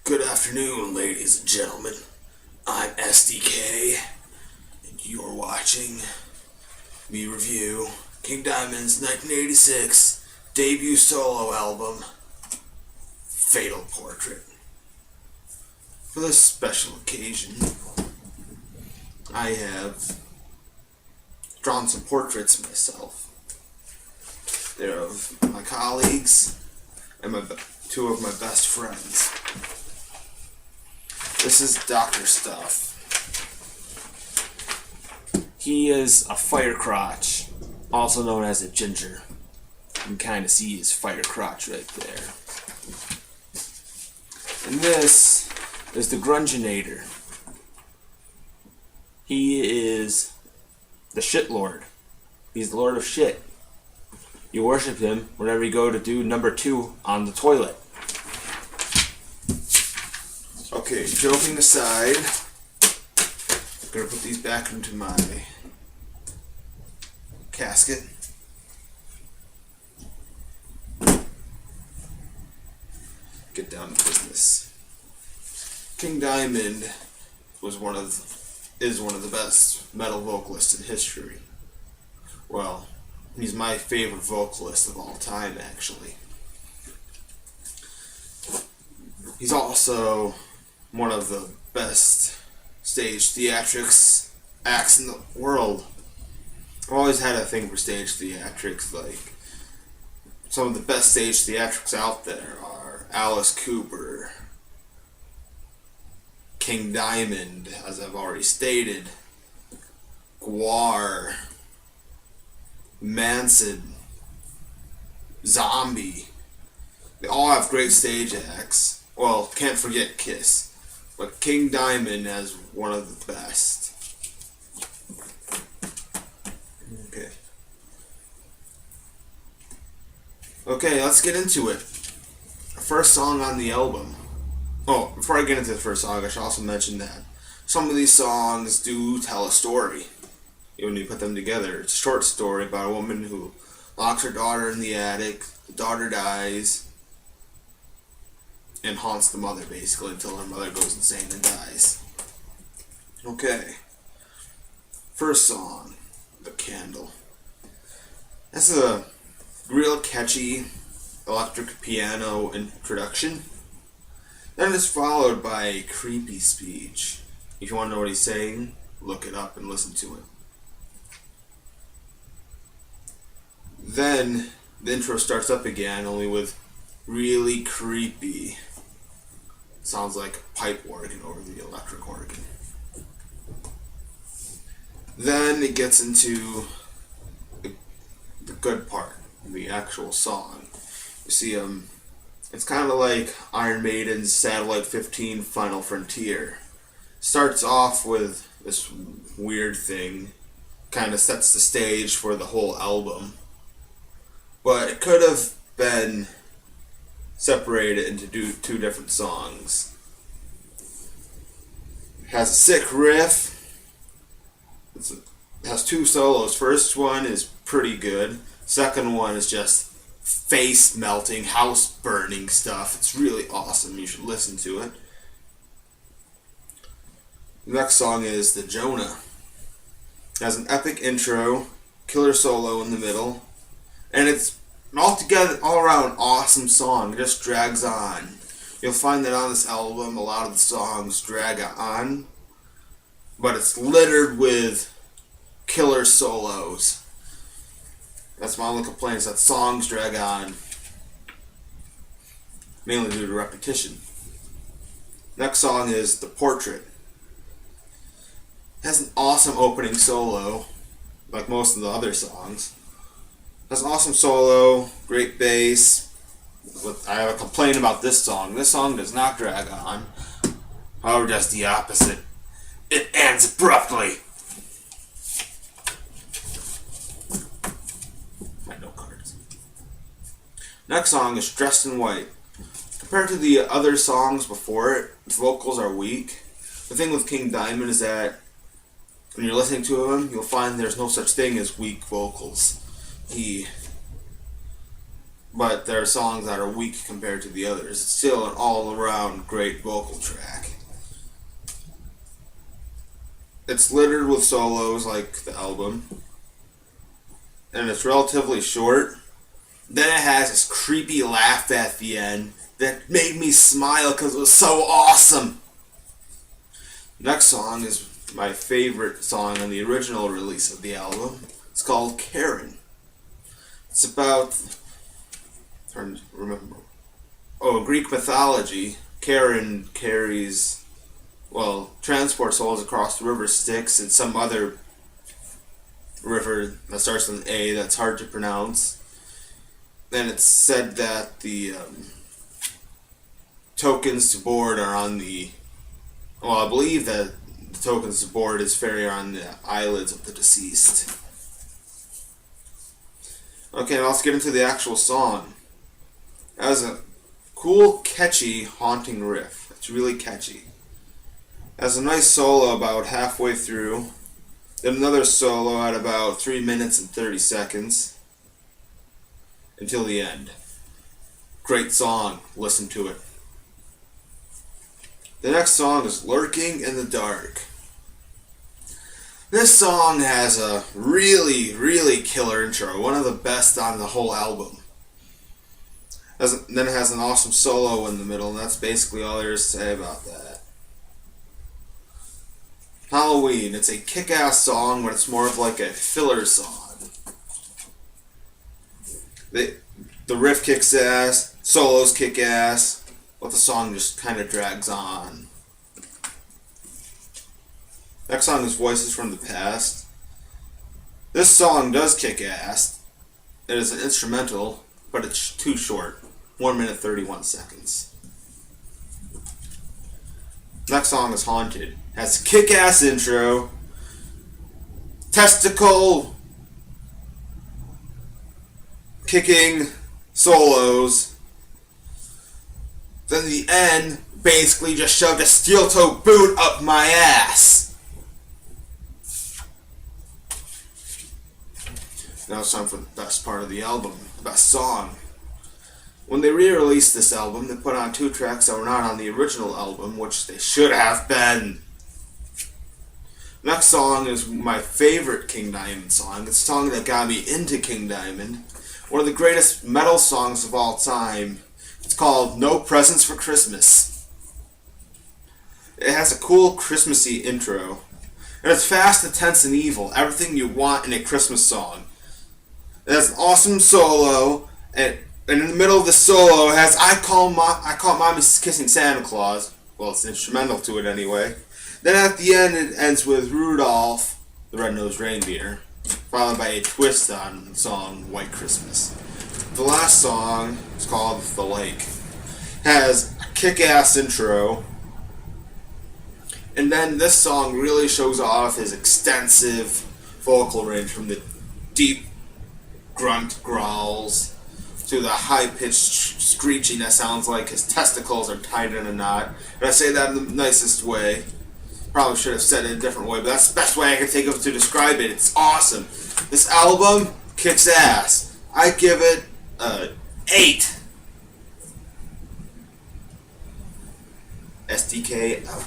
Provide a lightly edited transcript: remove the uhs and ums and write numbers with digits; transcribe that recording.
Good afternoon, ladies and gentlemen. I'm SDK, and you're watching me review King Diamond's 1986 debut solo album, Fatal Portrait. For this special occasion, I have drawn some portraits myself. They're of my colleagues and two of my best friends. This is Dr. Stuff. He is a fire crotch, also known as a ginger. You can kind of see his fire crotch right there. And this is the Grunginator. He is the shit lord. He's the lord of shit. You worship him whenever you go to do number 2 on the toilet. Okay, joking aside, I'm gonna put these back into my casket. Get down to business. King Diamond is one of the best metal vocalists in history. Well, he's my favorite vocalist of all time, actually. He's also one of the best stage theatrics acts in the world. I've always had a thing for stage theatrics. Like, some of the best stage theatrics out there are Alice Cooper, King Diamond, as I've already stated, Guar, Manson, Zombie. They all have great stage acts. Well, can't forget Kiss. But King Diamond has one of the best. Okay, let's get into it. First song on the album. Oh, before I get into the first song, I should also mention that some of these songs do tell a story. When you put them together, it's a short story about a woman who locks her daughter in the attic, the daughter dies, and haunts the mother, basically, until her mother goes insane and dies. Okay. First song, The Candle. That's a real catchy electric piano introduction. Then it's followed by a creepy speech. If you want to know what he's saying, look it up and listen to it. Then the intro starts up again, only with really creepy. Sounds like a pipe organ over the electric organ. Then it gets into the good part, the actual song. You see, it's kind of like Iron Maiden's Satellite 15 Final Frontier. Starts off with this weird thing, kind of sets the stage for the whole album. But it could have been separated into two different songs. It has a sick riff. It has 2 solos. First one is pretty good. Second one is just face melting, house burning stuff. It's really awesome. You should listen to it. The next song is The Jonah. It has an epic intro, killer solo in the middle, and it's an all around awesome song. It just drags on. You'll find that on this album, a lot of the songs drag on, but it's littered with killer solos. That's my only complaint, is that songs drag on, mainly due to repetition. Next song is The Portrait. It has an awesome opening solo, like most of the other songs. It has an awesome solo, great bass. I have a complaint about this song. This song does not drag on. However, does the opposite. It ends abruptly. My note cards. Next song is Dressed in White. Compared to the other songs before it, its vocals are weak. The thing with King Diamond is that when you're listening to him, you'll find there's no such thing as weak vocals. He but there are songs that are weak compared to the others. It's still an all-around great vocal track. It's littered with solos like the album, and it's relatively short. Then it has this creepy laugh at the end that made me smile because it was so awesome. Next song is my favorite song on the original release of the album. It's called Karen. It's about, trying to remember, Greek mythology. Karen transports souls across the river Styx and some other river that starts with an A that's hard to pronounce. Then it's said that the tokens to board are on the... Well, I believe that the tokens to board is fairy on the eyelids of the deceased. Okay, now let's get into the actual song. It has a cool, catchy, haunting riff. It's really catchy. It has a nice solo about halfway through. Then another solo at about 3 minutes and 30 seconds. Until the end. Great song. Listen to it. The next song is Lurking in the Dark. This song has a really, really killer intro. One of the best on the whole album. Then it has an awesome solo in the middle, and that's basically all there is to say about that. Halloween. It's a kick-ass song, but it's more of like a filler song. The riff kicks ass, solos kick ass, but the song just kind of drags on. Next song is Voices from the Past. This song does kick ass. It is an instrumental, but it's too short. 1 minute 31 seconds. Next song is Haunted. Has a kick-ass intro, testicle kicking solos. Then the end basically just shoved a steel-toe boot up my ass. Now it's time for the best part of the album, the best song. When they re-released this album, they put on 2 tracks that were not on the original album, which they should have been. Next song is my favorite King Diamond song. It's a song that got me into King Diamond. One of the greatest metal songs of all time. It's called No Presents for Christmas. It has a cool Christmassy intro. And it's fast, intense, and evil. Everything you want in a Christmas song. It has an awesome solo, and in the middle of the solo it has I Caught Mommy Kissing Santa Claus. Well, it's instrumental to it anyway. Then at the end it ends with Rudolph the Red-Nosed Reindeer, followed by a twist on the song White Christmas. The last song is called The Lake. It has a kick-ass intro, and then this song really shows off his extensive vocal range from the deep grunt growls to the high-pitched screeching that sounds like his testicles are tied in a knot. And I say that in the nicest way. Probably should have said it a different way, but that's the best way I can think of to describe it. It's awesome. This album kicks ass. I give it a 8. SDK out.